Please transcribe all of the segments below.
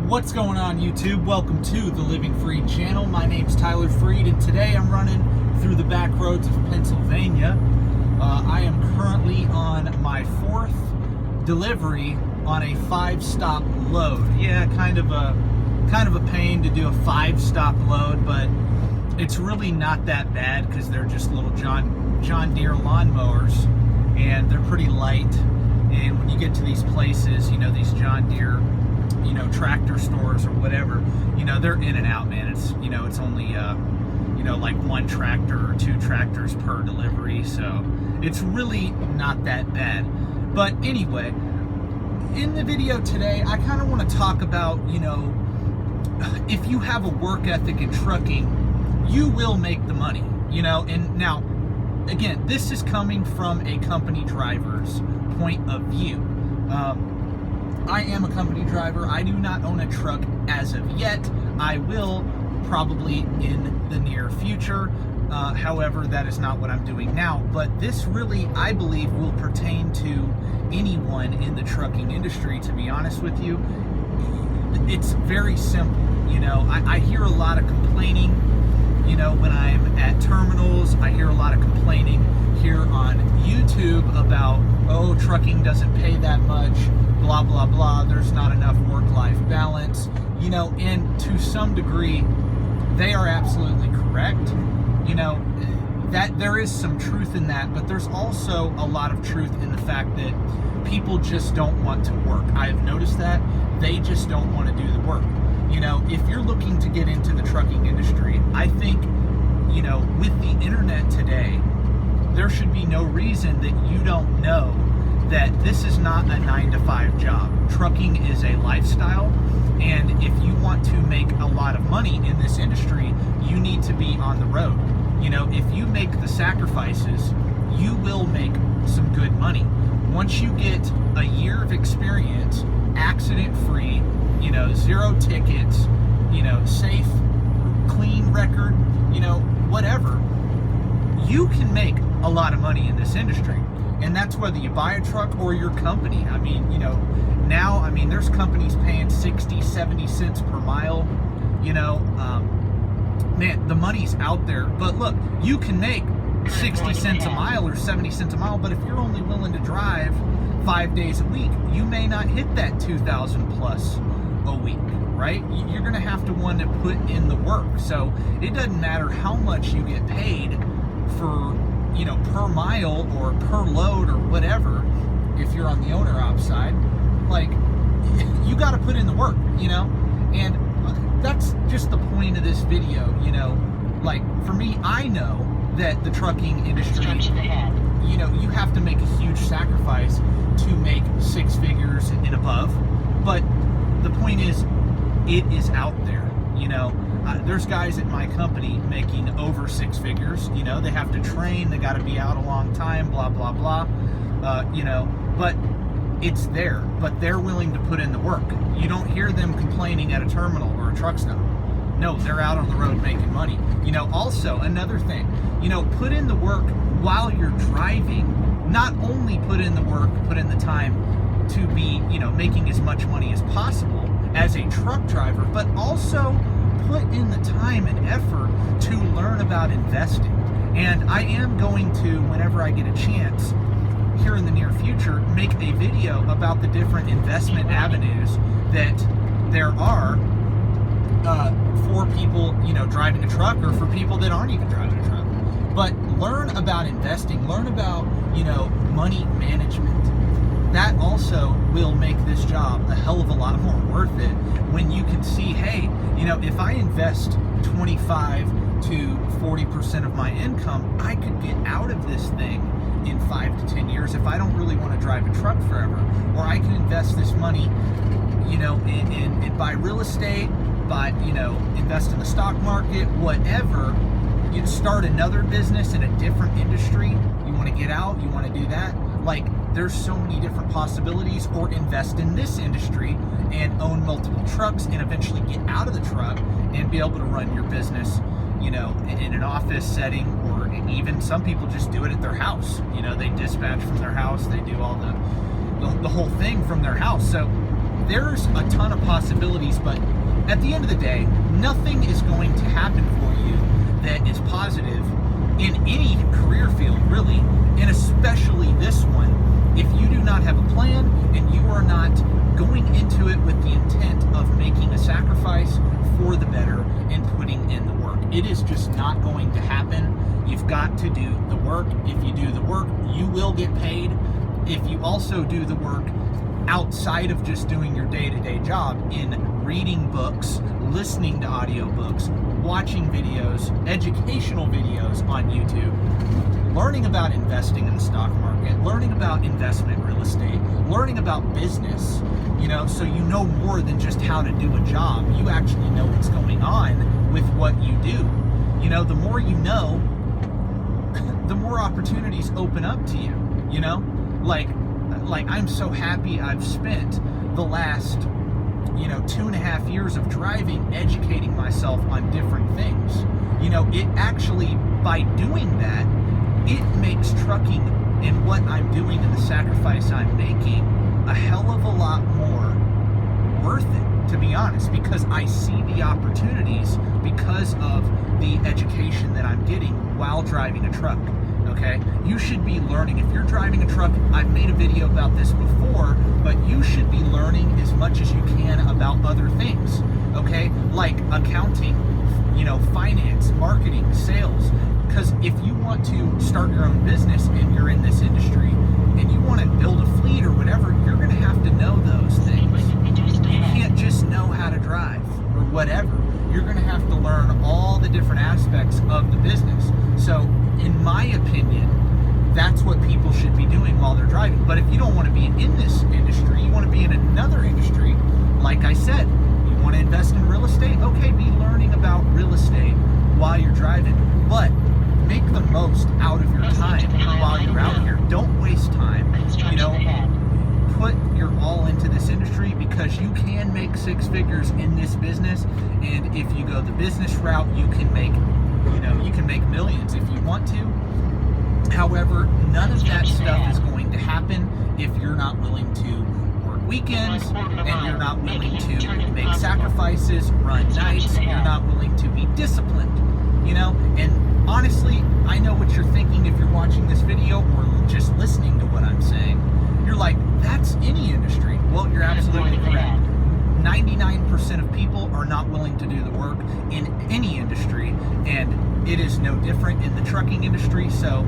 What's going on, YouTube? Welcome to the Living Freed channel. My name's Tyler Freed, and today I'm running through the back roads of Pennsylvania. I am currently on my fourth delivery on a 5-stop load. Yeah, kind of a pain to do a 5-stop load, but it's really not that bad because they're just little John Deere lawnmowers, and they're pretty light. And when you get to these places, you know, these John Deere, you know, tractor stores or whatever, you know, they're in and out, man. It's, you know, it's only, you know, like one tractor or two tractors per delivery. So it's really not that bad. But anyway, in the video today, I kind of want to talk about, you know, if you have a work ethic in trucking, you will make the money, you know. And now, again, this is coming from a company driver's point of view. I am a company driver. I do not own a truck as of yet. I will probably in the near future. However, that is not what I'm doing now. But this really, I believe, will pertain to anyone in the trucking industry, to be honest with you. It's very simple. You know, I hear a lot of complaining, you know, when I'm at terminals. I hear a lot of complaining here on YouTube about, oh, trucking doesn't pay that much, blah, blah, blah. There's not enough work-life balance, you know, and to some degree, they are absolutely correct. You know, that there is some truth in that, but there's also a lot of truth in the fact that people just don't want to work. I've noticed that. They just don't want to do the work. You know, if you're looking to get into the trucking industry, I think, you know, with the internet today, there should be no reason that you don't know that this is not a 9-to-5 job. Trucking is a lifestyle, and if you want to make a lot of money in this industry, you need to be on the road. You know, if you make the sacrifices, you will make some good money. Once you get a year of experience, accident-free, you know, 0 tickets, you know, safe, clean record, you know, whatever, you can make a lot of money in this industry. And that's whether you buy a truck or your company. I mean, you know, now, I mean, there's companies paying 60, 70 cents per mile, you know. Man, the money's out there. But look, you can make 60 cents a mile or 70 cents a mile, but if you're only willing to drive 5 days a week, you may not hit that 2,000 plus a week, right? You're going to have to want to put in the work. So it doesn't matter how much you get paid for, you know, per mile or per load or whatever. If you're on the owner op side, like, you got to put in the work, you know. And that's just the point of this video, you know. Like, for me, I know that the trucking industry, you know, you have to make a huge sacrifice to make 6 figures and above. But the point is, it is out there, you know. There's guys at my company making over 6 figures. You know, they have to train, they got to be out a long time, blah, blah, blah. You know, but it's there. But they're willing to put in the work. You don't hear them complaining at a terminal or a truck stop. No, they're out on the road making money. You know, also, another thing, you know, put in the work while you're driving. Not only put in the work, put in the time to be, you know, making as much money as possible as a truck driver, but also put in the time and effort to learn about investing. And I am going to, whenever I get a chance here in the near future, make a video about the different investment avenues that there are for people, you know, driving a truck, or for people that aren't even driving a truck. But learn about investing, learn about, you know, money management. That also will make this job a hell of a lot more worth it when you can see, hey, you know, if I invest 25 to 40% of my income, I could get out of this thing in 5 to 10 years if I don't really want to drive a truck forever. Or I can invest this money, you know, in buy real estate, buy, you know, invest in the stock market, whatever. You start another business in a different industry. You want to get out, you want to do that. Like, there's so many different possibilities. Or invest in this industry and own multiple trucks and eventually get out of the truck and be able to run your business, you know, in an office setting, or even some people just do it at their house. You know, they dispatch from their house, they do all the whole thing from their house. So there's a ton of possibilities, but at the end of the day, nothing is going to happen for you that is positive in any career field, really, and especially this one, if you do not have a plan and you are not going into it with the intent of making a sacrifice for the better and putting in the work. It is just not going to happen. You've got to do the work. If you do the work, you will get paid. If you also do the work outside of just doing your day-to-day job in reading books, listening to audiobooks, watching videos, educational videos on YouTube, learning about investing in the stock market, learning about investment real estate, learning about business, so you know more than just how to do a job. You actually know what's going on with what you do. The more you know, the more opportunities open up to you, like I'm so happy I've spent the last 2.5 years of driving, educating myself on different things. It actually, by doing that, it makes trucking and what I'm doing and the sacrifice I'm making a hell of a lot more worth it, to be honest, because I see the opportunities because of the education that I'm getting while driving a truck. Okay, you should be learning. If you're driving a truck, I've made a video about this before, but you should be learning as much as you can about other things, okay, like accounting, finance, marketing, sales. Because if you want to start your own business and you're in this industry and you want to build a fleet or whatever, you're going to have to know those things. You can't just know how to drive or whatever. You're going to have to learn all the different aspects of the business. So in my opinion, that's what people should be doing while they're driving. But if you don't want to be in this industry, you want to be in another industry, like I said, you want to invest in real estate, okay, be learning about real estate while you're driving. But make the most out of your time while you're out here. Don't waste time. Put your all into this industry, because you can make six figures in this business. And if you go the business route, you can make millions if you want to. However, none of that stuff is going to happen if you're not willing to work weekends and you're not willing to make sacrifices, run nights, you're not willing to be disciplined, And honestly, I know what you're thinking if you're watching this video or just listening to what I'm saying. You're like, that's any industry. Well, you're absolutely correct. 99% of people are not willing to do the work in any industry, and it is no different in the trucking industry. So,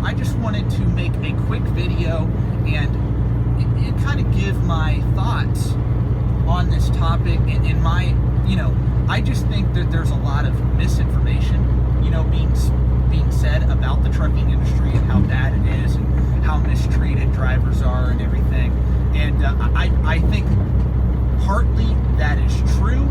I just wanted to make a quick video and kind of give my thoughts on this topic. And my, I just think that there's a lot of misinformation, being said about the trucking industry and how bad it is and how mistreated drivers are and everything. And I think partly that is true,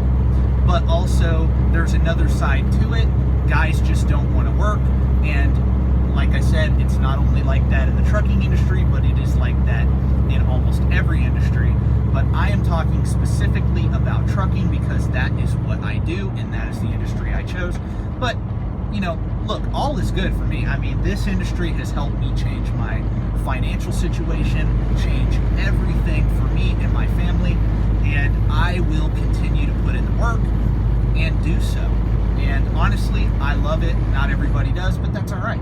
but also there's another side to it. Guys just don't want to work, and like I said, it's not only like that in the trucking industry, but it is like that in almost every industry. But I am talking specifically about trucking because that is what I do and that is the industry I chose. But look, all is good for me. I mean, this industry has helped me change my financial situation, change everything for me and my family, and I will continue to put in the work and do so. And honestly, I love it. Not everybody does, but that's all right.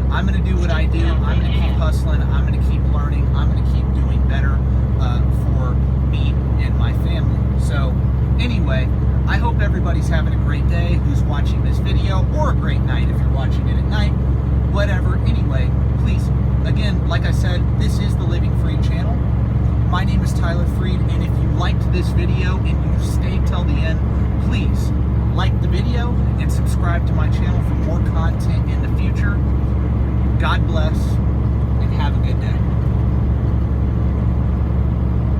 I'm going to do what I do. I'm going to keep hustling. I'm going to keep learning. I'm going to keep doing better for me and my family. So anyway, I hope everybody's having a great day who's watching this video, or a great night if you're watching it at night, whatever. Anyway, please, again, like I said, this is the Living Free channel. My name is Tyler Freed, and if you liked this video and you stayed till the end, please like the video and subscribe to my channel for more